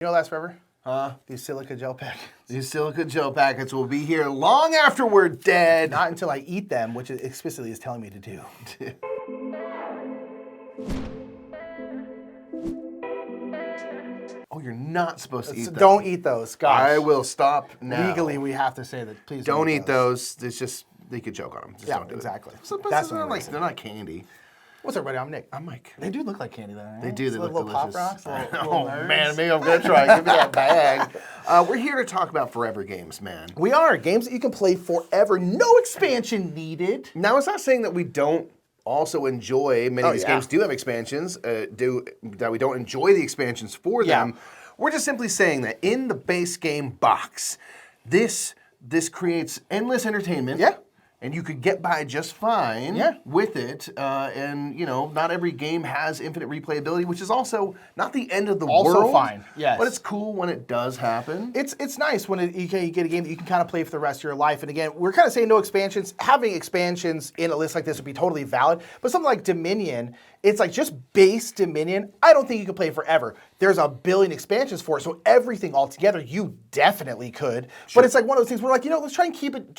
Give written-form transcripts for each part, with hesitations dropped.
You know, last forever? Huh? These silica gel packets. These silica gel packets will be here long after we're dead. Not until I eat them, which it explicitly is telling me to do. Oh, you're not supposed to eat them. Don't eat those, gosh. I will stop now. Legally, we have to say that. Please don't eat those. It's just, they could choke on them. Just yeah, don't do exactly. It. Sometimes That's they're not candy. What's up, everybody? I'm Nick. I'm Mike. They do look like candy, though, right? They do. They look little delicious. Pop Rocks, oh, man. Maybe I'm going to try. Give me that bag. We're here to talk about forever games, man. We are. Games that you can play forever. No expansion needed. Now, it's not saying that we don't also enjoy, many of these games do have expansions, that we don't enjoy the expansions for them. We're just simply saying that in the base game box, this creates endless entertainment. Yeah. And you could get by just fine with it. And, you know, not every game has infinite replayability, which is also not the end of the world. Also fine, yes. But it's cool when it does happen. It's nice when you get a game that you can kind of play for the rest of your life. And again, we're kind of saying no expansions. Having expansions in a list like this would be totally valid. But something like Dominion, it's like just base Dominion, I don't think you can play forever. There's a billion expansions for it, so everything all together, you definitely could. Sure. But it's like one of those things where like, you know, let's try and keep it,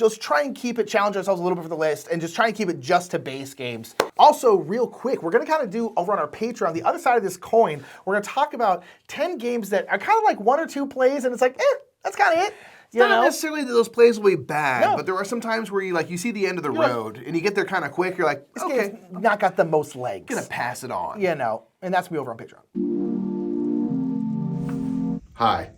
challenge ourselves a little bit for the list, and just try and keep it just to base games. Also, real quick, we're gonna kind of do over on our Patreon, the other side of this coin, we're gonna talk about 10 games that are kind of like 1 or 2 plays, and it's like, that's kind of it. It's not necessarily that those plays will be bad, but there are some times where you see the end of the road and you get there kind of quick. You're like, this okay, game's not got the most legs. I'm gonna pass it on. You know, and that's me over on Patreon. Hi.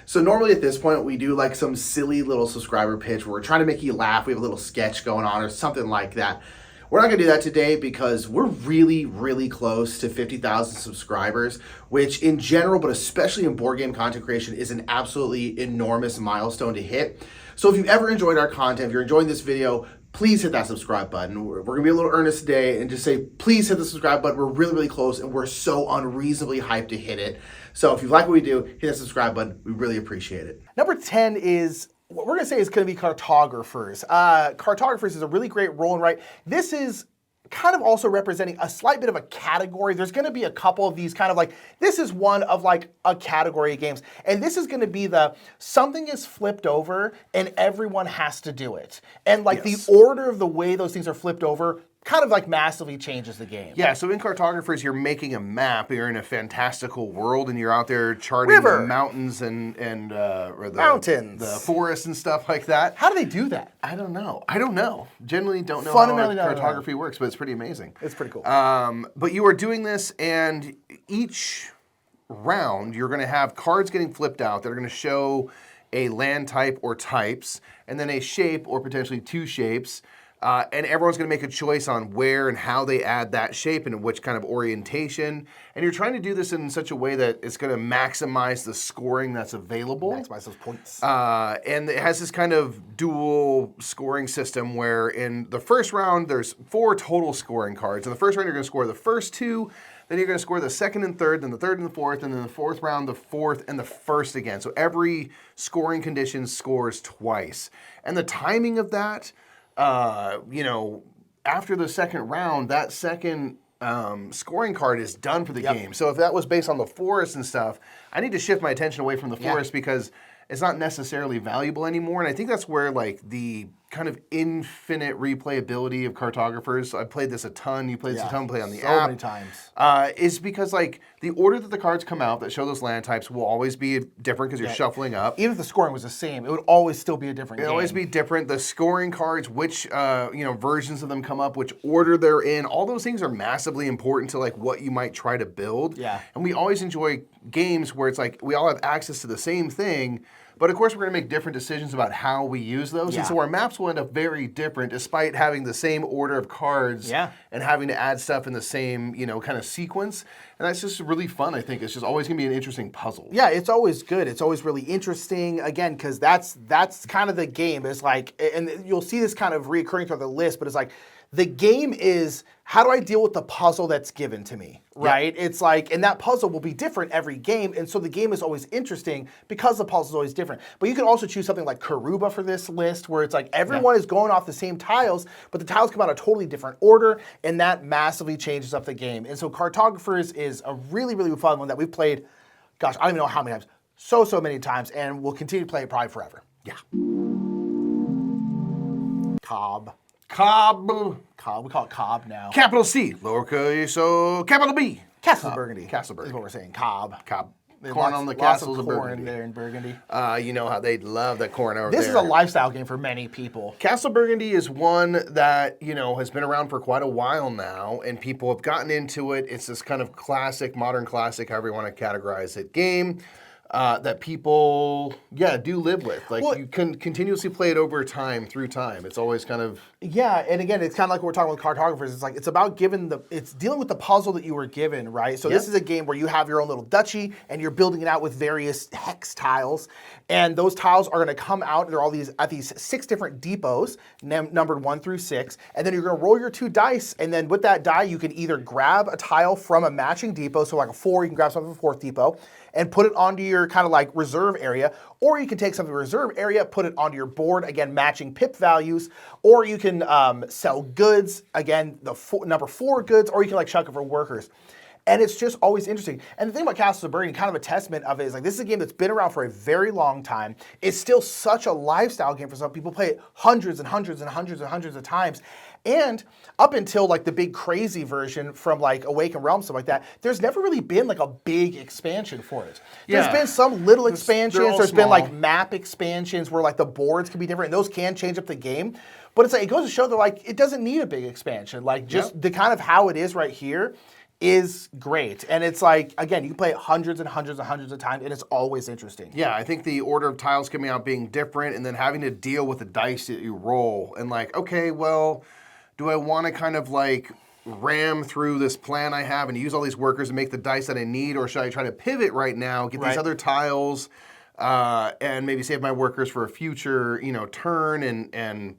So normally at this point we do like some silly little subscriber pitch where we're trying to make you laugh. We have a little sketch going on or something like that. We're not going to do that today because we're really, really close to 50,000 subscribers, which in general, but especially in board game content creation, is an absolutely enormous milestone to hit. So if you've ever enjoyed our content, if you're enjoying this video, please hit that subscribe button. We're going to be a little earnest today and just say, please hit the subscribe button. We're really, really close and we're so unreasonably hyped to hit it. So if you like what we do, hit that subscribe button. We really appreciate it. Number 10 is, what we're going to say is going to be Cartographers. Cartographers is a really great roll and write. This is kind of also representing a slight bit of a category. There's going to be a couple of these kind of like, this is one of like a category of games. And this is going to be something is flipped over and everyone has to do it. And like the order of the way those things are flipped over kind of like massively changes the game. Yeah, so in Cartographers, you're making a map. You're in a fantastical world, and you're out there charting the mountains and or the mountains, the forests and stuff like that. How do they do that? I don't know. Generally, don't know how cartography works, but it's pretty amazing. It's pretty cool. But you are doing this, and each round, you're going to have cards getting flipped out that are going to show a land type or types, and then a shape or potentially 2 shapes. And everyone's going to make a choice on where and how they add that shape and in which kind of orientation. And you're trying to do this in such a way that it's going to maximize the scoring that's available. Maximize those points. And it has this kind of dual scoring system where in the first round, there's 4 total scoring cards. In the first round, you're going to score the first 2. Then you're going to score the second and third, then the third and the fourth, and then the fourth round, the fourth, and the first again. So every scoring condition scores twice. And the timing of that, you know, after the second round, that second scoring card is done for the game. So if that was based on the forest and stuff, I need to shift my attention away from the forest because it's not necessarily valuable anymore. And I think that's where like the kind of infinite replayability of Cartographers, I played this a ton, you played this a ton, play on the app. So many times. Is because like the order that the cards come out that show those land types will always be different because you're shuffling up. Even if the scoring was the same, it would always still be a different game. It'll always be different. The scoring cards, which versions of them come up, which order they're in, all those things are massively important to like what you might try to build. Yeah. And we always enjoy games where it's like we all have access to the same thing, but of course we're going to make different decisions about how we use those. And so our maps will end up very different despite having the same order of cards and having to add stuff in the same, kind of sequence. And that's just really fun, I think. It's just always going to be an interesting puzzle. Yeah, it's always good. It's always really interesting, again, because that's kind of the game. It's like, and you'll see this kind of reoccurring throughout the list, but it's like, the game is, how do I deal with the puzzle that's given to me, right? It's like, and that puzzle will be different every game, and so the game is always interesting because the puzzle is always different. But you can also choose something like Karuba for this list, where it's like everyone is going off the same tiles, but the tiles come out a totally different order, and that massively changes up the game. And so Cartographers is a really, really fun one that we've played gosh, I don't even know how many times. So many times, and we'll continue to play it probably forever. Yeah. Cobb. Cobb. Cobb. We call it Cobb now. Capital C, lowercase o, capital B. Castle Burgundy. Castle Burgundy. Is what we're saying. Cobb. Cobb. There's Corn on the lots castles of of corn Burgundy. there in Burgundy. You know how they love that corn over there. This is a lifestyle game for many people. Castle Burgundy is one that, has been around for quite a while now, and people have gotten into it. It's this kind of classic, modern classic, however you want to categorize it, game that people, do live with. Like, you can continuously play it over time, through time. It's always kind of... Yeah, and again, it's kind of like what we're talking with cartographers. It's like, it's about it's dealing with the puzzle that you were given, right? So this is a game where you have your own little duchy, and you're building it out with various hex tiles, and those tiles are going to come out. They're all at these 6 different depots, numbered 1 through 6, and then you're going to roll your 2 dice, and then with that die, you can either grab a tile from a matching depot, so like a 4, you can grab something from a 4th depot, and put it onto your kind of like reserve area, or you can take something from reserve area, put it onto your board, again, matching pip values, or you can sell goods, again, number 4 goods, or you can like chuck it for workers. And it's just always interesting. And the thing about Castles of Burgundy, kind of a testament of it, is like this is a game that's been around for a very long time. It's still such a lifestyle game for some people. Play it hundreds and hundreds and hundreds and hundreds of times. And up until like the big crazy version from like Awakened Realms, stuff like that, there's never really been like a big expansion for it. There's been some little expansions. There's been like map expansions where like the boards can be different, and those can change up the game. But it's like, it goes to show that like it doesn't need a big expansion. Like just the kind of how it is right here is great. And it's like, again, you can play it hundreds and hundreds and hundreds of times, and it's always interesting. Yeah, I think the order of tiles coming out being different, and then having to deal with the dice that you roll, and like, okay, well, do I want to kind of like ram through this plan I have and use all these workers and make the dice that I need, or should I try to pivot right now, get these other tiles, and maybe save my workers for a future, turn, and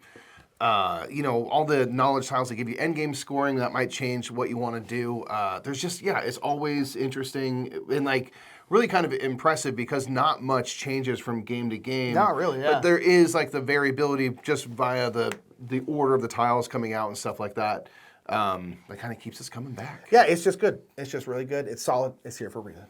all the knowledge tiles that give you endgame scoring that might change what you want to do. There's just, it's always interesting and like really kind of impressive because not much changes from game to game. Not really, yeah. But there is like the variability just via the order of the tiles coming out and stuff like that. That kind of keeps us coming back. Yeah, it's just good. It's just really good. It's solid. It's here for a reason.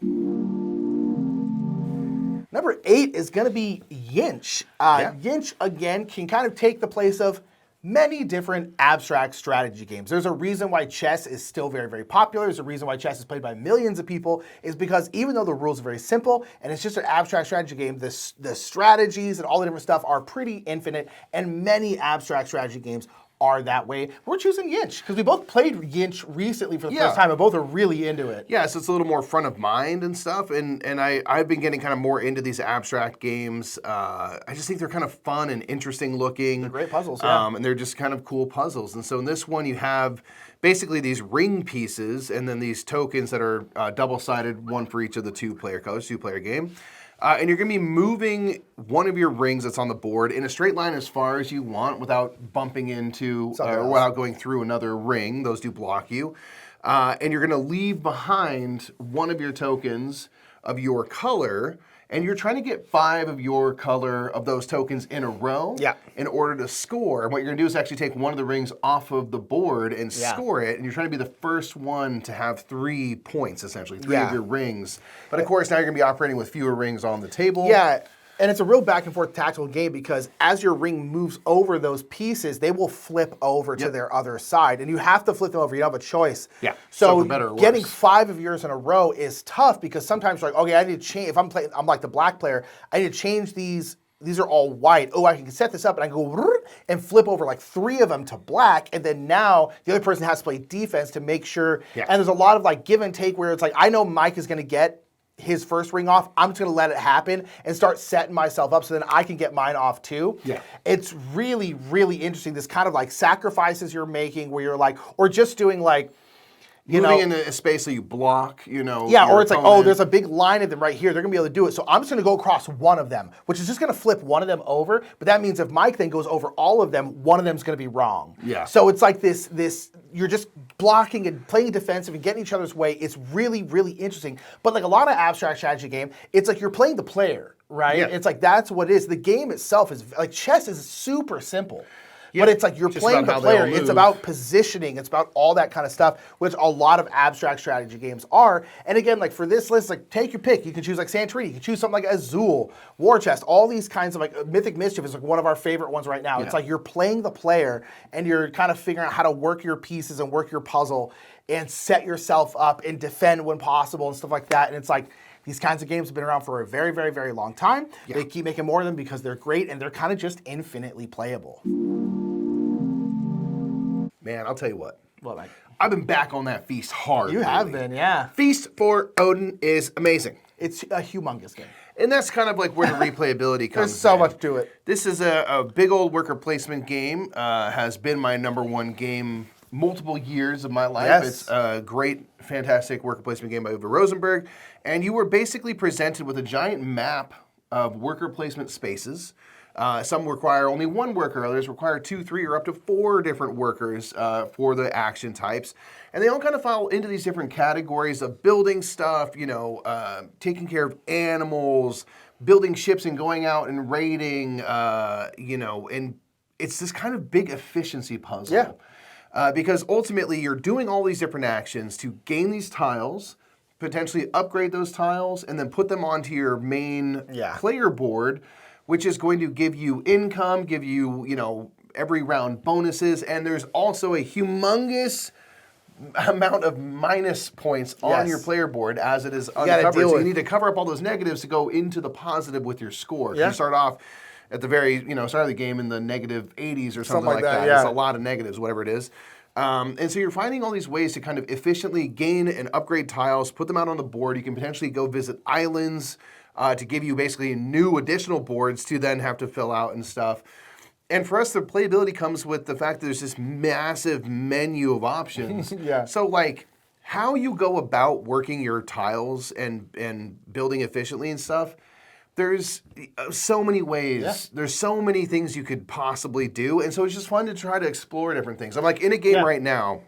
Number 8 is going to be Yinch. Yinch, again, can kind of take the place of many different abstract strategy games. There's a reason why chess is still very, very popular. There's a reason why chess is played by millions of people, is because even though the rules are very simple and it's just an abstract strategy game, the strategies and all the different stuff are pretty infinite, and many abstract strategy games are that way. We're choosing Yinch because we both played Yinch recently for the first time and both are really into it. Yeah, so it's a little more front of mind and stuff, and I've been getting kind of more into these abstract games. I just think they're kind of fun and interesting looking. They're great puzzles, yeah. And they're just kind of cool puzzles. And so in this one you have basically these ring pieces and then these tokens that are double-sided, one for each of the 2-player colors, 2-player game. And you're going to be moving one of your rings that's on the board in a straight line as far as you want without bumping into or without going through another ring. Those do block you. And you're going to leave behind one of your tokens of your color, and you're trying to get 5 of your color of those tokens in a row in order to score. And what you're going to do is actually take one of the rings off of the board and score it, and you're trying to be the first one to have 3 points, essentially, 3 of your rings. But of course, now you're going to be operating with fewer rings on the table. Yeah. And it's a real back and forth tactical game because as your ring moves over those pieces, they will flip over to their other side. And you have to flip them over. You don't have a choice. Yeah. So better or getting worse. 5 of yours in a row is tough because sometimes you're like, okay, I need to change. If I'm like the black player, I need to change these. These are all white. Oh, I can set this up and I can go and flip over like 3 of them to black. And then now the other person has to play defense to make sure. Yeah. And there's a lot of like give and take where it's like, I know Mike is going to get his first ring off, I'm just going to let it happen and start setting myself up so then I can get mine off too. Yeah. It's really, really interesting. This kind of like sacrifices you're making where you're like, or just doing like, moving into a space that you block, Yeah, or it's like, oh, there's a big line of them right here. They're going to be able to do it. So I'm just going to go across one of them, which is just going to flip one of them over. But that means if Mike then goes over all of them, one of them is going to be wrong. Yeah. So it's like this, you're just blocking and playing defensive and getting each other's way. It's really, really interesting. But like a lot of abstract strategy game, it's like you're playing the player, right? Yeah. It's like that's what it is. The game itself is, like chess is super simple. Yeah, But it's like you're just playing about the how they player. all It's move. about positioning. It's about all that kind of stuff, which a lot of abstract strategy games are. And again, like for this list, like take your pick. You can choose like Santorini. You can choose something like Azul, War Chest. All these kinds of like Mythic Mischief is like one of our favorite ones right now. It's like you're playing the player and you're kind of figuring out how to work your pieces and work your puzzle and set yourself up and defend when possible and stuff like that. And it's like these kinds of games have been around for a very, very, very long time. They keep making more of them because they're great and they're kind of just infinitely playable. Man, I'll tell you what. Well, like, I've been back on that Feast hard. you have been, yeah. Feast for Odin is amazing. It's a humongous game. And that's kind of like where the replayability comes There's so in. much to it. This is a big old worker placement game. Has been my #1 game multiple years of my life. Yes. It's a great, fantastic worker placement game by Uwe Rosenberg. And you were basically presented with a giant map of worker placement spaces. Some require only one worker, others require 2, 3, or up to 4 different workers for the action types. And they all kind of fall into these different categories of building stuff, taking care of animals, building ships and going out and raiding, and it's this kind of big efficiency puzzle. Yeah. Because ultimately you're doing all these different actions to gain these tiles, potentially upgrade those tiles, and then put them onto your main player board, which is going to give you income, give you, every round bonuses, and there's also a humongous amount of minus points on your player board as it is uncovered. So you need to cover up all those negatives to go into the positive with your score. You start off at the very, start of the game in the negative 80s or something like that. It's a lot of negatives, whatever it is. And so you're finding all these ways to kind of efficiently gain and upgrade tiles, put them out on the board. You can potentially go visit islands to give you basically new additional boards to then have to fill out and stuff. And for us, the playability comes with the fact that there's this massive menu of options. So like how you go about working your tiles and building efficiently and stuff, there's so many ways. There's so many things you could possibly do. And so it's just fun to try to explore different things. I'm like in a game right now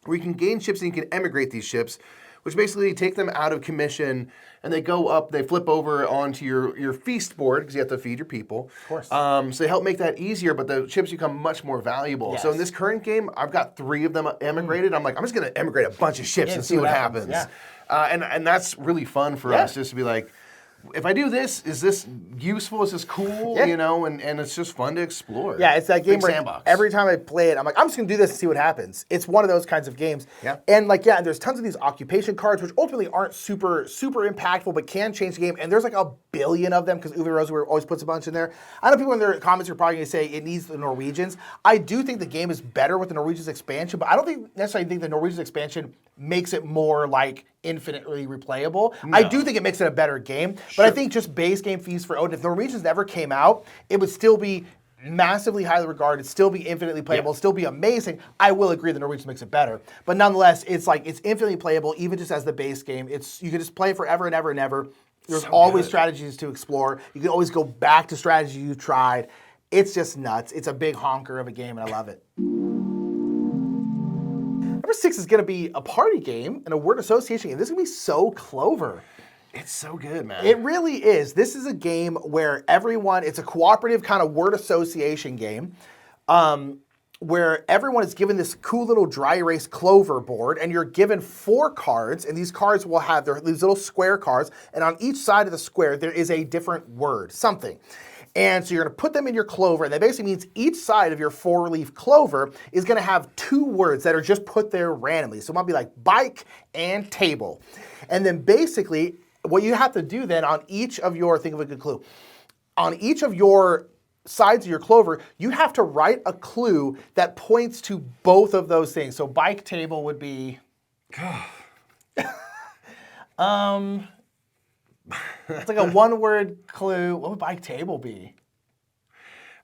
where you can gain ships and you can emigrate these ships, which basically take them out of commission and they go up, they flip over onto your feast board because you have to feed your people. Of course. So they help make that easier, but the ships become much more valuable. So in this current game, I've got 3 of them emigrated. I'm like, I'm just going to emigrate a bunch of ships and see what happens. And that's really fun for us just to be like, if I do this, is this useful? Is this cool? And it's just fun to explore. Yeah, it's that game where sandbox. every time I play it, I'm like, I'm just going to do this and see what happens. It's one of those kinds of games. And there's tons of these occupation cards, which ultimately aren't super, super impactful, but can change the game. And there's like a billion of them because Uwe Rosenberg always puts a bunch in there. I know people in their comments are probably going to say it needs the Norwegians. I do think the game is better with the Norwegians expansion, but I don't necessarily think the Norwegians expansion makes it more like infinitely replayable. I do think it makes it a better game, but I think just base game Feast for Odin, if the Norwegians never came out, it would still be massively highly regarded, still be infinitely playable, still be amazing. I will agree the Norwegians makes it better, but nonetheless, it's infinitely playable even just as the base game. You can just play it forever and ever and ever. There's always strategies to explore. You can always go back to strategies you tried. It's just nuts. It's a big honker of a game, and I love it. Number 6 is going to be a party game and a word association game. This is going to be so Clover. It's so good, man. It really is. This is a game where it's a cooperative kind of word association game where everyone is given this cool little dry erase Clover board, and you're given 4 cards, and these cards will have these little square cards, and on each side of the square, there is a different word, something. And so you're going to put them in your Clover, and that basically means each side of your 4-leaf Clover is going to have 2 words that are just put there randomly. So it might be like bike and table. And then basically, what you have to do then on each of your, think of a good clue, on each of your sides of your Clover, you have to write a clue that points to both of those things. So bike table would be... It's like a 1-word clue. What would bike table be?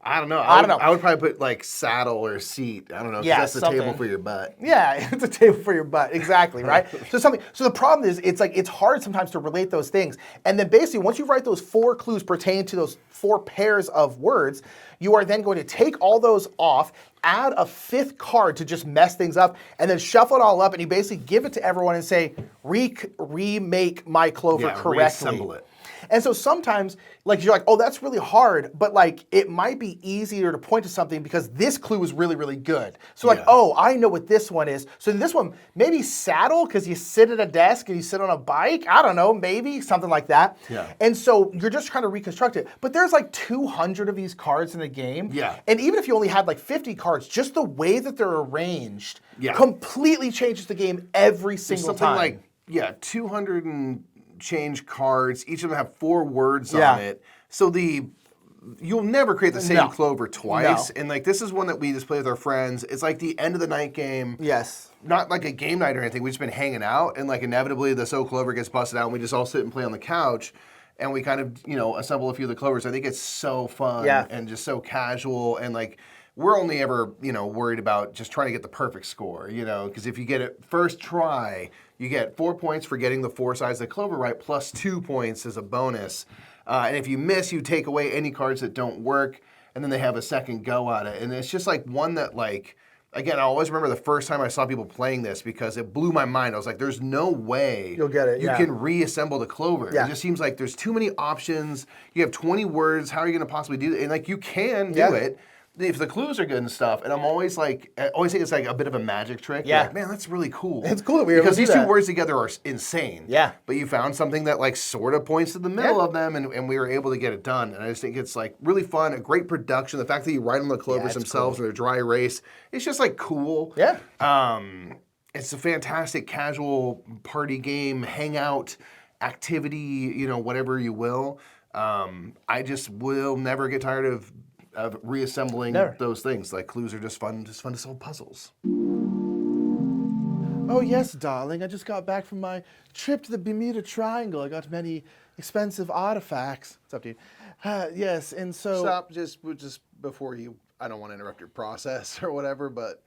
I don't know. I would probably put like saddle or seat. I don't know. Yeah, that's the table for your butt. Yeah, it's a table for your butt. Exactly, right? So the problem is it's hard sometimes to relate those things. And then basically once you write those 4 clues pertaining to those 4 pairs of words, you are then going to take all those off, add a 5th card to just mess things up, and then shuffle it all up, and you basically give it to everyone and say, remake my Clover correctly. Reassemble it. And so sometimes, like, you're like, oh, that's really hard, but like, it might be easier to point to something because this clue is really, really good. So like, oh, I know what this one is. So this one, maybe saddle, because you sit at a desk and you sit on a bike. I don't know, maybe something like that. Yeah. And so you're just trying to reconstruct it. But there's like 200 of these cards in a game. Yeah. And even if you only had like 50 cards, just the way that they're arranged Yeah. completely changes the game every single Something time. like, 200 and change cards. Each of them have 4 words Yeah. on it. So you'll never create the same No. clover twice. No. And like, this is one that we just play with our friends. It's like the end of the night game. Yes. Not like a game night or anything. We've just been hanging out, and like inevitably the so clover gets busted out, and we just all sit and play on the couch, and we kind of assemble a few of the clovers. I think it's so fun and just so casual, and like we're only ever worried about just trying to get the perfect score, because if you get it first try, you get 4 points for getting the 4 sides of the clover right, plus 2 points as a bonus, and if you miss, you take away any cards that don't work, and then they have a second go at it, and it's just like one that like. Again, I always remember the first time I saw people playing this because it blew my mind. I was like, there's no way You'll get it, you can reassemble the clover. Yeah. It just seems like there's too many options. You have 20 words. How are you going to possibly do it? And like you can do it if the clues are good and stuff. And I'm always like, I always think it's like a bit of a magic trick. Yeah. You're like, man, that's really cool. It's cool that we were able because to do these two that. words together are insane. Yeah. But you found something that like sort of points to the middle of them, and we were able to get it done. And I just think it's like really fun, a great production. The fact that you write on the clovers themselves and they're dry erase, it's just like cool. Yeah. It's a fantastic casual party game, hangout, activity, whatever you will. I just will never get tired of reassembling those things. Like clues are just fun to solve puzzles. Oh, yes, darling. I just got back from my trip to the Bermuda Triangle. I got many expensive artifacts. What's up, dude? Yes, and so... Stop just before you... I don't want to interrupt your process or whatever, but...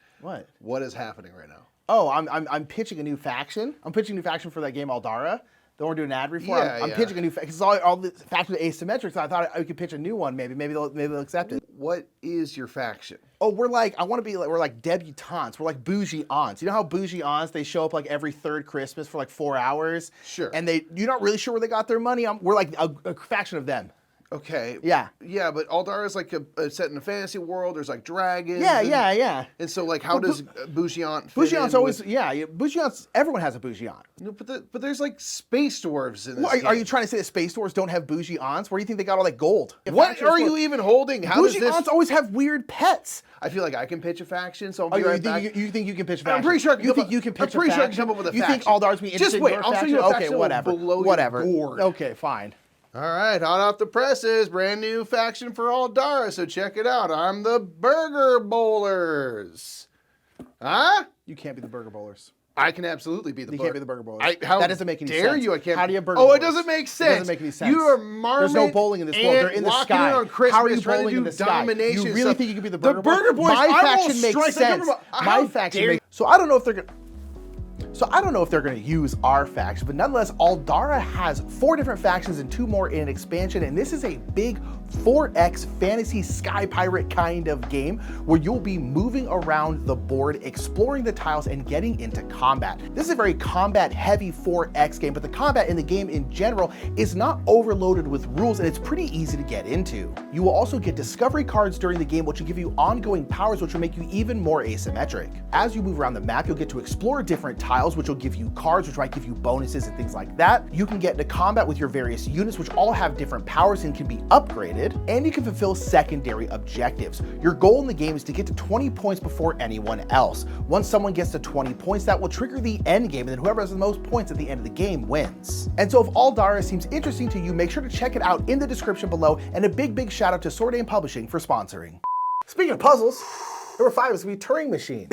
What is happening right now? Oh, I'm pitching a new faction. I'm pitching a new faction for that game Aldara. The one we're doing an ad read for. Yeah, I'm pitching a new faction. Because all the factions are asymmetric, so I thought I could pitch a new one maybe. Maybe they'll accept it. What is your faction? Oh, we're like debutantes. We're like bougie aunts. You know how bougie aunts, they show up like every third Christmas for like 4 hours? Sure. And you're not really sure where they got their money. We're like a faction of them. Okay. Yeah. Yeah, but Aldara is like set in a fantasy world. There's like dragons. Yeah. And so like how does Bougiant fit Bougie aunts in always, with... Bougie aunts, everyone has a bougie aunt. No, but there's like space dwarves in this Well, game. are you trying to say that space stores don't have bougie aunts? Where do you think they got all that gold? What are you even holding? How Bougie does this... aunts always have weird pets. I feel like I can pitch a faction, so I'll Oh, be you right think back. you think you can pitch a faction? I'm pretty sure I can you come think up- you can pitch I'm pretty a sure I faction? can come up with a You think faction. Aldar's be interested Just in wait, your I'll show faction? you a Okay, faction that will whatever. blow your Whatever. gourd. Okay, fine. All right, hot off the presses, brand new faction for Aldara, so check it out. I'm the Burger Bowlers. Huh? You can't be the Burger Bowlers. I can absolutely be the You Burger. can't be the Burger Bowlers. How that doesn't make any dare sense. you? I can't. How do you have Burger Oh, Bowlers? it doesn't make It sense. doesn't make any sense. You are marmot. There's no bowling in this world. They're in the walking sky. On Christmas, How are you trying to bowling in do the sky? domination You really stuff. think you can be the The Burger Burger Boys? My I will faction makes strike the sense. Burger My How faction dare makes. So I don't know if they're gonna. So I don't know if they're going to use our faction, but nonetheless, Aldara has 4 different factions and 2 more in an expansion, and this is a big 4X fantasy sky pirate kind of game where you'll be moving around the board, exploring the tiles, and getting into combat. This is a very combat-heavy 4X game, but the combat in the game in general is not overloaded with rules, and it's pretty easy to get into. You will also get discovery cards during the game, which will give you ongoing powers, which will make you even more asymmetric. As you move around the map, you'll get to explore different tiles, which will give you cards, which might give you bonuses and things like that. You can get into combat with your various units, which all have different powers and can be upgraded, and you can fulfill secondary objectives. Your goal in the game is to get to 20 points before anyone else. Once someone gets to 20 points, that will trigger the end game, and then whoever has the most points at the end of the game wins. And so if Aldara seems interesting to you, make sure to check it out in the description below, and a big shout out to Sword Aim Publishing for sponsoring. Speaking of puzzles, number 5 is going to be Turing Machine.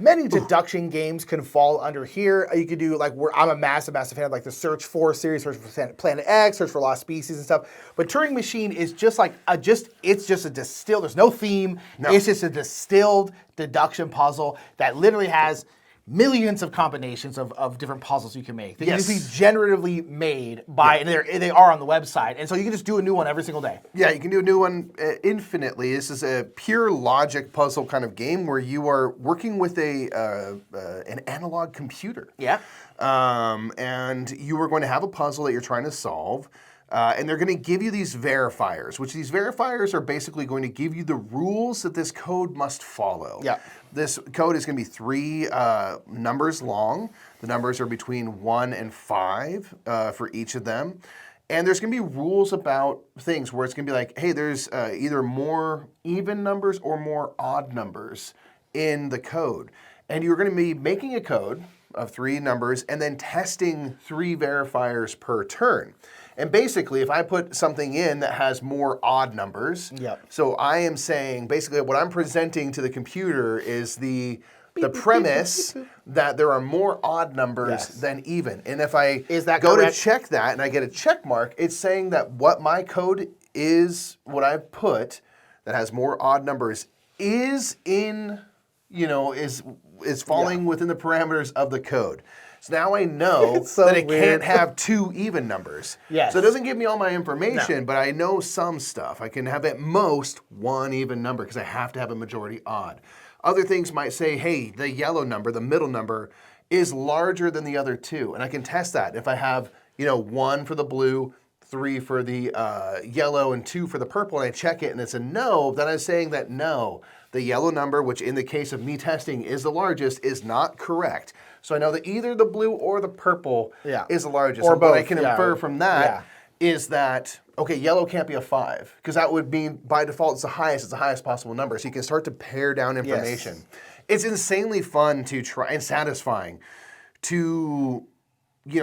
Many deduction games can fall under here. You could do I'm a massive fan of like the Search For series, Search for Planet X, Search for Lost Species and stuff. But Turing Machine is just like it's just a distilled. There's no theme. No. It's just a distilled deduction puzzle that literally has millions of combinations of different puzzles you can make. They can Yes. just be generatively made by, and they are on the website. And so you can just do a new one every single day. Yeah, you can do a new one infinitely. This is a pure logic puzzle kind of game where you are working with an analog computer. Yeah. And you are going to have a puzzle that you're trying to solve. And they're going to give you these verifiers, which these verifiers are basically going to give you the rules that this code must follow. Yeah. This code is going to be 3 numbers long. The numbers are between 1 and 5 for each of them. And there's going to be rules about things where it's going to be like, hey, there's either more even numbers or more odd numbers in the code. And you're going to be making a code of 3 numbers and then testing 3 verifiers per turn. And basically, if I put something in that has more odd numbers, Yep. so I am saying, basically what I'm presenting to the computer is the premise that there are more odd numbers Yes. than even. And if I Is that go correct? to check that and I get a check mark, it's saying that what my code is, what I've put that has more odd numbers is in, is falling within the parameters of the code. So now I know It's so that it weird. can't have 2 even numbers. Yes. So it doesn't give me all my information, but I know some stuff. I can have at most 1 even number because I have to have a majority odd. Other things might say, hey, the yellow number, the middle number, is larger than the other 2. And I can test that. If I have, 1 for the blue, 3 for the yellow, and 2 for the purple, and I check it and it's a no, then I'm saying that no, the yellow number, which in the case of me testing is the largest, is not correct. So I know that either the blue or the purple is the largest. Or and what I both, can yeah. infer from that Yeah. is that, okay, yellow can't be a 5, because that would mean by default it's the highest possible number. So you can start to pare down information. It's insanely fun to try and satisfying to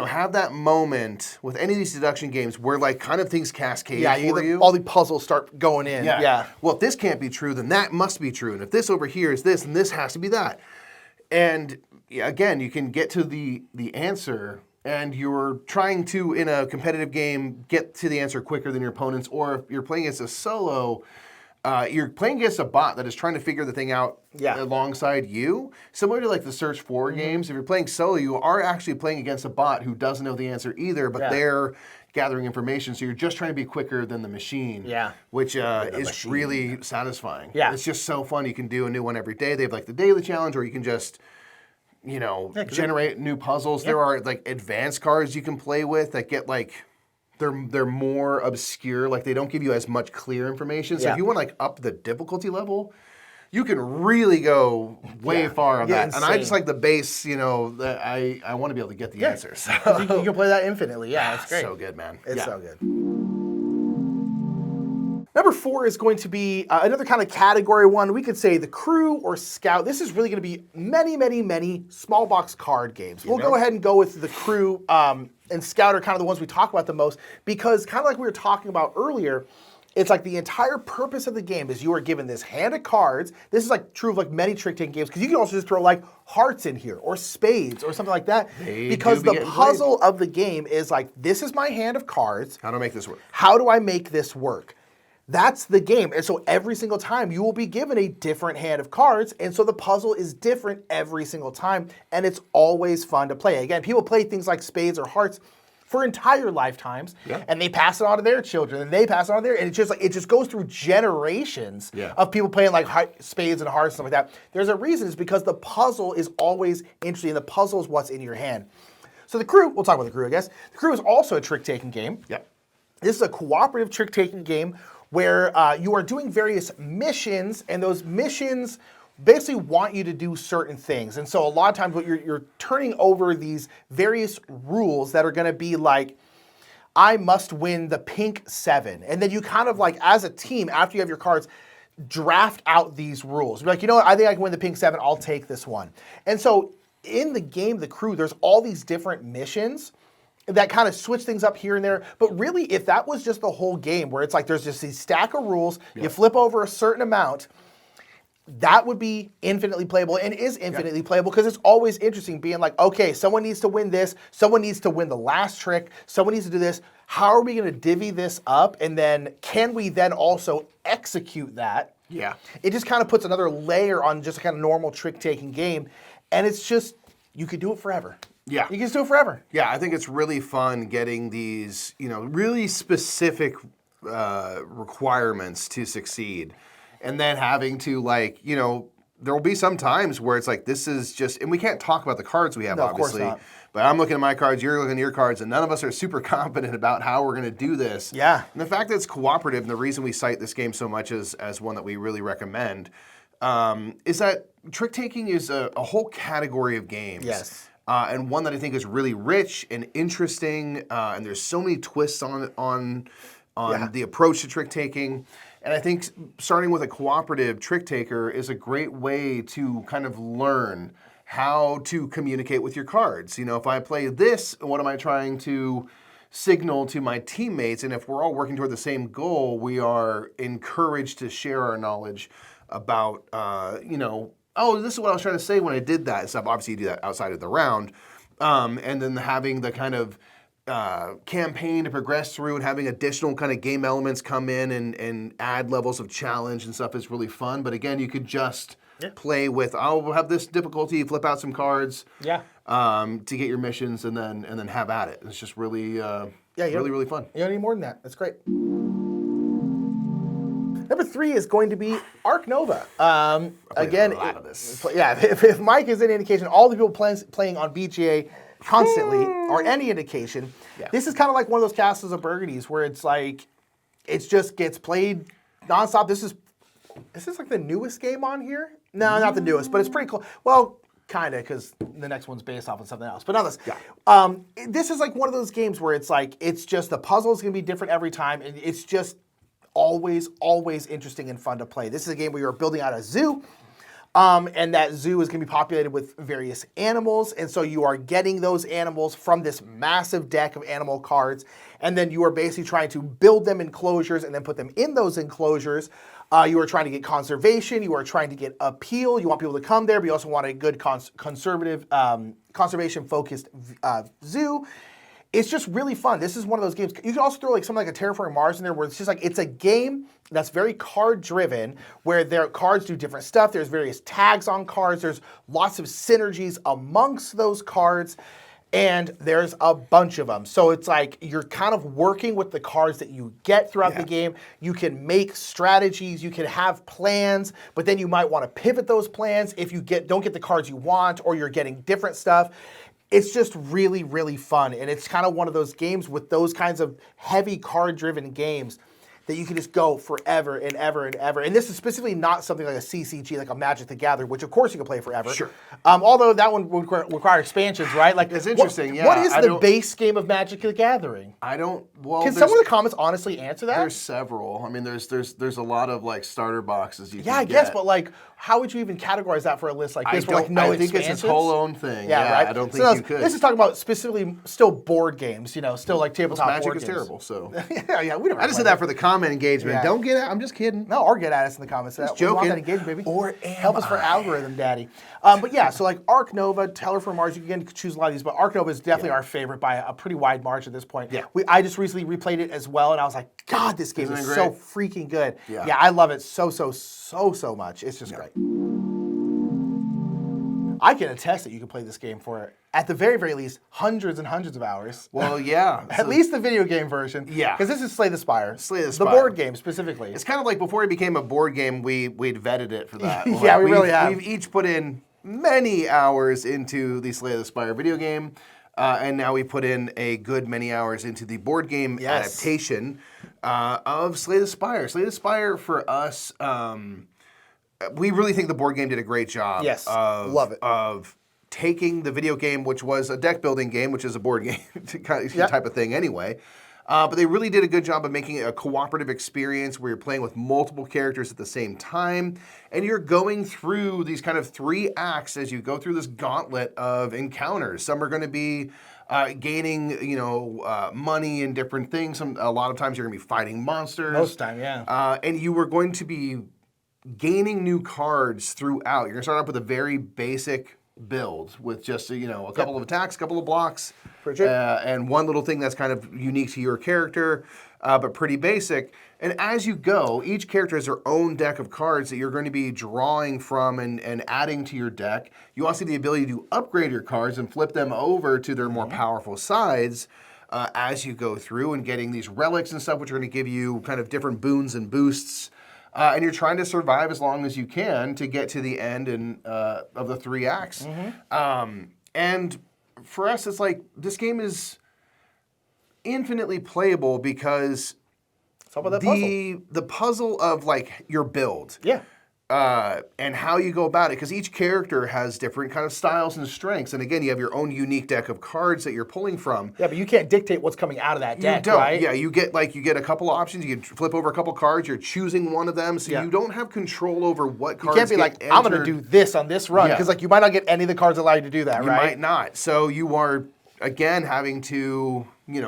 have that moment with any of these deduction games where like kind of things cascade for you. All the puzzles start going in. Yeah. Well, if this can't be true, then that must be true. And if this over here is this, and this has to be that. And again, you can get to the answer, and you're trying to, in a competitive game, get to the answer quicker than your opponents. Or if you're playing as a solo, you're playing against a bot that is trying to figure the thing out alongside you. Similar to like the Search 4 games, if you're playing solo, you are actually playing against a bot who doesn't know the answer either, but they're gathering information. So you're just trying to be quicker than the machine, which is really satisfying. Yeah. It's just so fun. You can do a new one every day. They have like the daily challenge, or you can just generate new puzzles. There are like advanced cards you can play with that get like they're more obscure. Like they don't give you as much clear information. So if you want to like up the difficulty level, you can really go way far on that. And I just like the base. That I want to be able to get the answers. So. You can play that infinitely. Yeah, it's great. So good, man. It's so good. Number 4 is going to be another kind of category one. We could say the crew or scout. This is really going to be many, many, many small box card games. We'll go ahead and go with the crew and scout are kind of the ones we talk about the most because kind of like we were talking about earlier, it's like the entire purpose of the game is you are given this hand of cards. This is like true of like many trick-taking games because you can also just throw like hearts in here or spades or something like that. Because the puzzle of the game is like, this is my hand of cards. How do I make this work? How do I make this work? That's the game. And so every single time you will be given a different hand of cards. And so the puzzle is different every single time. And it's always fun to play. Again, people play things like spades or hearts for entire lifetimes. And they pass it on to their children and they pass it on to their, and it's just like, it just goes through generations of people playing like spades and hearts and stuff like that. There's a reason, it's because the puzzle is always interesting. The puzzle is what's in your hand. So the crew, we'll talk about the crew, I guess. The crew is also a trick-taking game. This is a cooperative trick-taking game where you are doing various missions, and those missions basically want you to do certain things. And so a lot of times what you're turning over these various rules that are gonna be like, I must win the pink 7. And then you kind of like, as a team, after you have your cards, draft out these rules. Be like, you know what, I think I can win the pink 7, I'll take this one. And so in the game, the crew, there's all these different missions that kind of switch things up here and there. But really, if that was just the whole game, where it's like there's just these stack of rules, you flip over a certain amount, that would be infinitely playable and is infinitely playable because it's always interesting being like, okay, someone needs to win this, someone needs to win the last trick, someone needs to do this. How are we going to divvy this up? And then can we then also execute that? It just kind of puts another layer on just a kind of normal trick-taking game. And it's just you could do it forever. Yeah. You can just do it forever. Yeah, I think it's really fun getting these, really specific requirements to succeed. And then having to, there will be some times where it's like, this is just, and we can't talk about the cards we have, No, of course obviously. not. But I'm looking at my cards, you're looking at your cards, and none of us are super confident about how we're going to do this. Yeah. And the fact that it's cooperative, and the reason we cite this game so much as one that we really recommend, is that trick-taking is a whole category of games. Yes. And one that I think is really rich and interesting, and there's so many twists on the approach to trick-taking. And I think starting with a cooperative trick-taker is a great way to kind of learn how to communicate with your cards. If I play this, what am I trying to signal to my teammates? And if we're all working toward the same goal, we are encouraged to share our knowledge about, oh, this is what I was trying to say when I did that and stuff. Obviously, you do that outside of the round. And then having the kind of campaign to progress through and having additional kind of game elements come in and add levels of challenge and stuff is really fun. But again, you could just play with, I'll have this difficulty, flip out some cards to get your missions and then have at it. It's just really, really fun. You don't need more than that. That's great. Number 3 is going to be Arc Nova. Again, a lot of this. If Mike is any indication, all the people playing on BGA constantly are any indication, this is kind of like one of those Castles of Burgundies where it's like, it just gets played nonstop. This is like the newest game on here? No, not the newest, but it's pretty cool. Well, kind of, because the next one's based off of something else. But nonetheless, this is like one of those games where it's like, it's just the puzzle is going to be different every time, and it's just always interesting and fun to play. This is a game where you're building out a zoo, and that zoo is going to be populated with various animals, and so you are getting those animals from this massive deck of animal cards, and then you are basically trying to build them enclosures and then put them in those enclosures. You are trying to get conservation, you are trying to get appeal, you want people to come there, but you also want a good conservation-focused zoo. It's just really fun. This is one of those games. You can also throw like something like a Terraforming Mars in there where it's just like, it's a game that's very card driven where their cards do different stuff. There's various tags on cards. There's lots of synergies amongst those cards. And there's a bunch of them. So it's like you're kind of working with the cards that you get throughout the game. You can make strategies, you can have plans, but then you might want to pivot those plans if you don't get the cards you want or you're getting different stuff. It's just really, really fun. And it's kind of one of those games with those kinds of heavy card-driven games that you can just go forever and ever and ever. And this is specifically not something like a CCG, like a Magic the Gathering, which of course you can play forever. Sure. Although that one would require expansions, right? Like it's interesting, What is the base game of Magic the Gathering? Can someone in the comments honestly answer that? There's several. I mean, there's a lot of like starter boxes you can I get. guess, but like, how would you even categorize that for a list like this? I think it's its whole own thing. Yeah, right? I don't think you could. This is talking about specifically still board games, still like tabletop Magic board is games. terrible, so. We don't. I just did that for the comment engagement. Yeah. Don't get it. I'm just kidding. No, or get at us in the comments. Just We want joking. that engagement, baby. Or help us for algorithm, daddy. But yeah, so like Arc Nova, Terraforming Mars, you can choose a lot of these, but Arc Nova is definitely our favorite by a pretty wide margin at this point. Yeah. I just recently replayed it as well, and I was like, God, this game Isn't is it so great? freaking good. Yeah. I love it so much. It's just great. I can attest that you can play this game for, at the very, very least, hundreds and hundreds of hours. Well, yeah. At least the video game version. Yeah. Because this is Slay the Spire. Slay the The Spire. board game, specifically. It's kind of like before it became a board game, we'd vetted it for that. Yeah, we really have. We've each put in many hours into the Slay the Spire video game, and now we put in a good many hours into the board game adaptation of Slay the Spire. Slay the Spire for us, we really think the board game did a great job. Yes, love it. Of taking the video game, which was a deck building game, which is a board game type of thing anyway. But they really did a good job of making it a cooperative experience where you're playing with multiple characters at the same time. And you're going through these kind of 3 acts as you go through this gauntlet of encounters. Some are going to be gaining, money and different things. A lot of times you're going to be fighting monsters. Most time, yeah. And you were going to be gaining new cards throughout. You're going to start off with a very basic build with just a couple of attacks, a couple of blocks, Bridget? and one little thing that's kind of unique to your character, but pretty basic. And as you go, each character has their own deck of cards that you're going to be drawing from and adding to your deck. You also have the ability to upgrade your cards and flip them over to their more powerful sides as you go through, and getting these relics and stuff, which are going to give you kind of different boons and boosts. And you're trying to survive as long as you can to get to the end of the 3 acts. And for us, it's like this game is infinitely playable because It's all about that puzzle. the puzzle of like your build. Yeah. And how you go about it, because each character has different kind of styles and strengths. And again, you have your own unique deck of cards that you're pulling from. Yeah, but you can't dictate what's coming out of that deck, You don't. right? Yeah, you get a couple options. You can flip over a couple cards. You're choosing one of them, so you don't have control over what cards. You can't be like, I'm going to do this on this run, because like you might not get any of the cards that allow you to do that, You right? might not. So you are again having to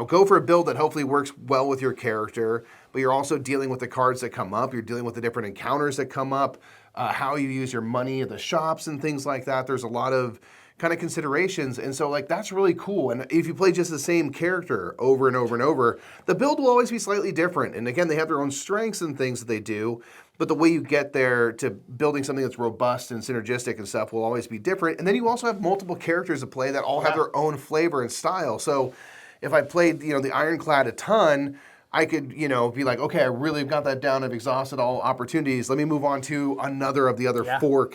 go for a build that hopefully works well with your character, but you're also dealing with the cards that come up. You're dealing with the different encounters that come up. How you use your money at the shops and things like that. There's a lot of kind of considerations, and so like that's really cool. And if you play just the same character over and over and over, the build will always be slightly different. And again, they have their own strengths and things that they do, but the way you get there to building something that's robust and synergistic and stuff will always be different. And then you also have multiple characters to play that all have their own flavor and style. So if I played the Ironclad a ton, I could, be like, okay, I really got that down. I've exhausted all opportunities. Let me move on to another of the other 4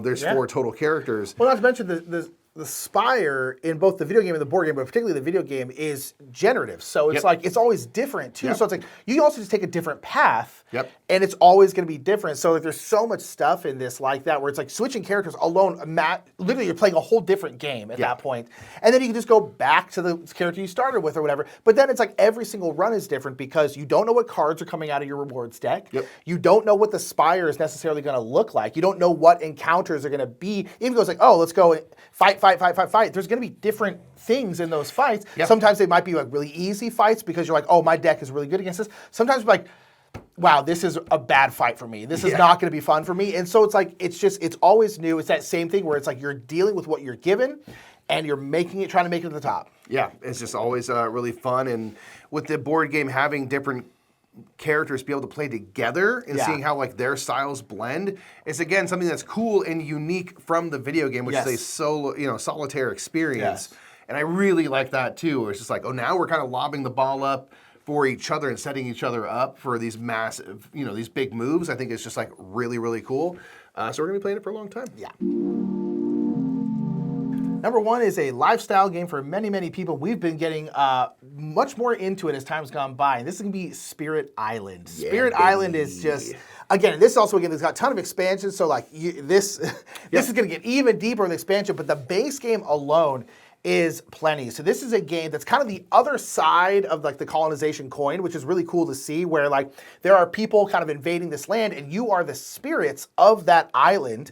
there's 4 total characters. Well, not to mention the Spire in both the video game and the board game, but particularly the video game, is generative. So it's like, it's always different too. So it's like, you can also just take a different path, and it's always going to be different. So like, there's so much stuff in this like that, where it's like switching characters alone, literally you're playing a whole different game at that point. And then you can just go back to the character you started with or whatever. But then it's like every single run is different, because you don't know what cards are coming out of your rewards deck. You don't know what the Spire is necessarily going to look like. You don't know what encounters are going to be. Even goes like, oh, let's go fight. There's going to be different things in those fights. Sometimes they might be like really easy fights because you're like, oh, my deck is really good against this. Sometimes you're like, wow, this is a bad fight for me. This is not going to be fun for me. And so it's like, it's always new. It's that same thing where it's like you're dealing with what you're given and you're trying to make it to the top. Yeah, it's just always really fun. And with the board game having different characters be able to play together and seeing how like their styles blend, it's again something that's cool and unique from the video game, which is a solo, solitaire experience. And I really like that too. It's just like, oh, now we're kind of lobbing the ball up for each other and setting each other up for these massive, these big moves. I think it's just like really, really cool. So we're gonna be playing it for a long time. Yeah. Number 1 is a lifestyle game for many, many people. We've been getting much more into it as time's gone by. And this is going to be Spirit Island. Spirit Island is just, again, this also, it's got a ton of expansions. So like this is going to get even deeper with expansion, but the base game alone is plenty. So this is a game that's kind of the other side of like the colonization coin, which is really cool to see, where like there are people kind of invading this land and you are the spirits of that island.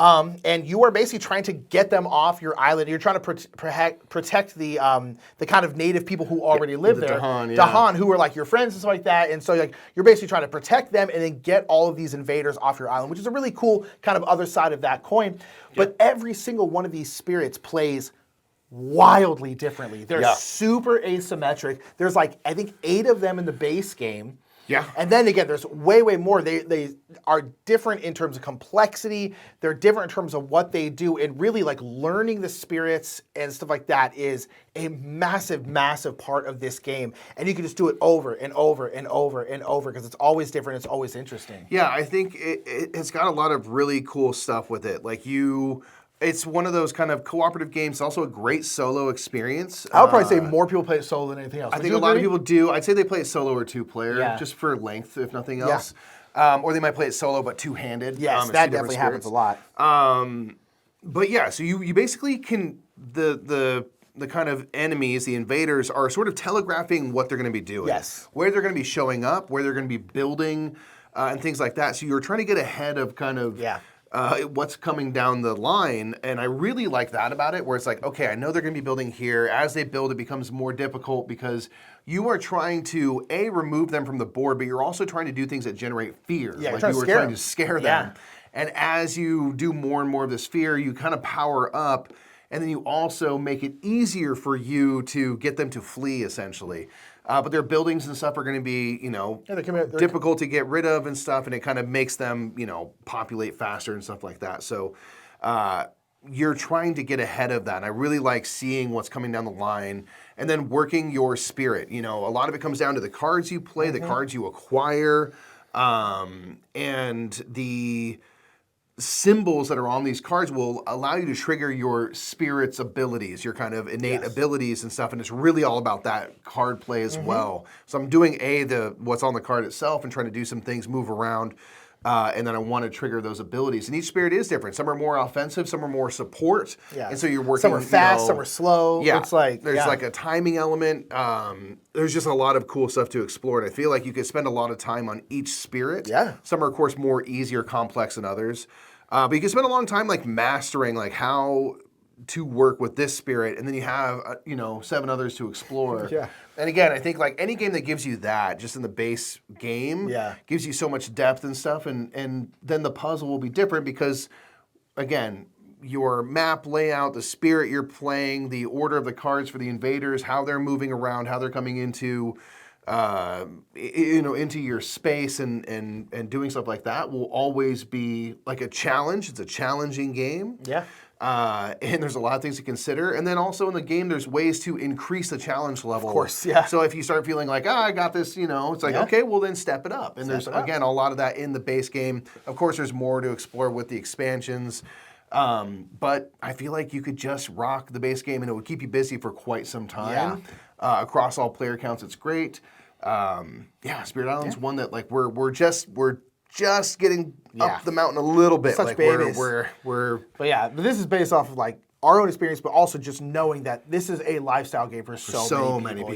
And you are basically trying to get them off your island. You're trying to protect the kind of native people who already live there. Dahan, who are like your friends and stuff like that. And so like you're basically trying to protect them and then get all of these invaders off your island, which is a really cool kind of other side of that coin. But every single one of these spirits plays wildly differently. They're super asymmetric. There's like, I think 8 of them in the base game. Yeah. And then again, there's way, way more. They are different in terms of complexity. They're different in terms of what they do. And really like learning the spirits and stuff like that is a massive, massive part of this game. And you can just do it over and over and over and over because it's always different. It's always interesting. Yeah, I think it's got a lot of really cool stuff with it. Like it's one of those kind of cooperative games. It's also a great solo experience. I would probably say more people play it solo than anything else. I think a lot of people do. I'd say they play it solo or 2-player, just for length, if nothing else. Or they might play it solo but 2-handed. Yes, that definitely happens a lot. But yeah, so you basically can the kind of enemies, the invaders, are sort of telegraphing what they're going to be doing. Yes. Where they're going to be showing up, where they're going to be building, and things like that. So you're trying to get ahead of kind of what's coming down the line, and I really like that about it, where it's like, okay, I know they're going to be building here. As they build, it becomes more difficult because you are trying to, remove them from the board, but you're also trying to do things that generate fear. Yeah, like you're you were trying trying to scare them. And as you do more and more of this fear, you kind of power up, and then you also make it easier for you to get them to flee, essentially. But their buildings and stuff are going to be, they're difficult to get rid of and stuff, and it kind of makes them, populate faster and stuff like that. So you're trying to get ahead of that. And I really like seeing what's coming down the line and then working your spirit. A lot of it comes down to the cards you play, the cards you acquire, and the symbols that are on these cards will allow you to trigger your spirit's abilities, your kind of innate abilities and stuff, and it's really all about that card play as well. So I'm doing what's on the card itself and trying to do some things, move around, and then I want to trigger those abilities. And each spirit is different. Some are more offensive, some are more support. Yeah. And so you're working. Some are fast, some are slow. Yeah. It's like there's like a timing element. There's just a lot of cool stuff to explore. And I feel like you could spend a lot of time on each spirit. Yeah. Some are, of course, more easier, complex than others. But you can spend a long time like mastering like how to work with this spirit, and then you have 7 others to explore. Yeah. And again, I think like any game that gives you that just in the base game gives you so much depth and stuff, and then the puzzle will be different because again, your map layout, the spirit you're playing, the order of the cards for the invaders, how they're moving around, how they're coming into into your space and doing stuff like that will always be like a challenge. It's a challenging game. Yeah. And there's a lot of things to consider. And then also in the game, there's ways to increase the challenge level. Of course, yeah. So if you start feeling like, I got this, it's like, okay, well then step it up. And there's, again, a lot of that in the base game. Of course, there's more to explore with the expansions. But I feel like you could just rock the base game and it would keep you busy for quite some time. Across all player counts, it's great. Spirit Island's one that like we're just getting up the mountain a little bit. Such like babies. We're But this is based off of like our own experience, but also just knowing that this is a lifestyle game for so many people.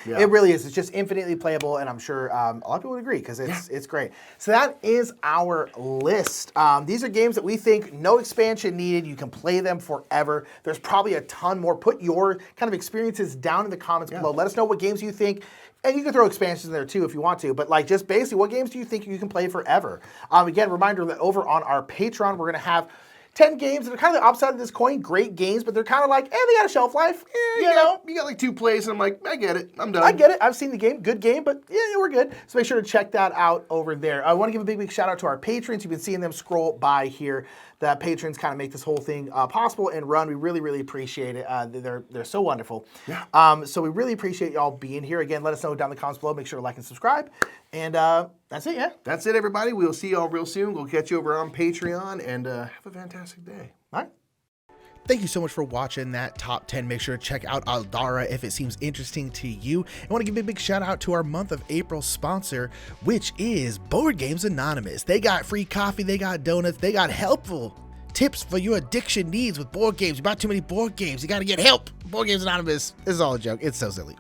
Yeah. It really is. It's just infinitely playable, and I'm sure a lot of people would agree because it's great. So that is our list. These are games that we think no expansion needed. You can play them forever. There's probably a ton more. Put your kind of experiences down in the comments below. Let us know what games you think. And you can throw expansions in there too if you want to, but like just basically what games do you think you can play forever? Again, reminder that over on our Patreon, we're going to have 10 games that are kind of the opposite of this coin. Great games, but they're kind of like, they got a shelf life. you got like 2 plays, and I'm like, I get it. I'm done. I get it. I've seen the game. Good game, but we're good. So make sure to check that out over there. I want to give a big shout out to our patrons. You've been seeing them scroll by here. The patrons kind of make this whole thing possible and run. We really, really appreciate it. They're so wonderful. Yeah. So we really appreciate y'all being here. Again, let us know down in the comments below. Make sure to like and subscribe. And that's it, yeah? That's it, everybody. We'll see y'all real soon. We'll catch you over on Patreon, and have a fantastic day. All right. Thank you so much for watching that top 10. Make sure to check out Aldara if it seems interesting to you. I want to give a big shout out to our month of April sponsor, which is Board Games Anonymous. They got free coffee, they got donuts, they got helpful tips for your addiction needs with board games. You bought too many board games, you got to get help. Board Games Anonymous. This is all a joke. It's so silly.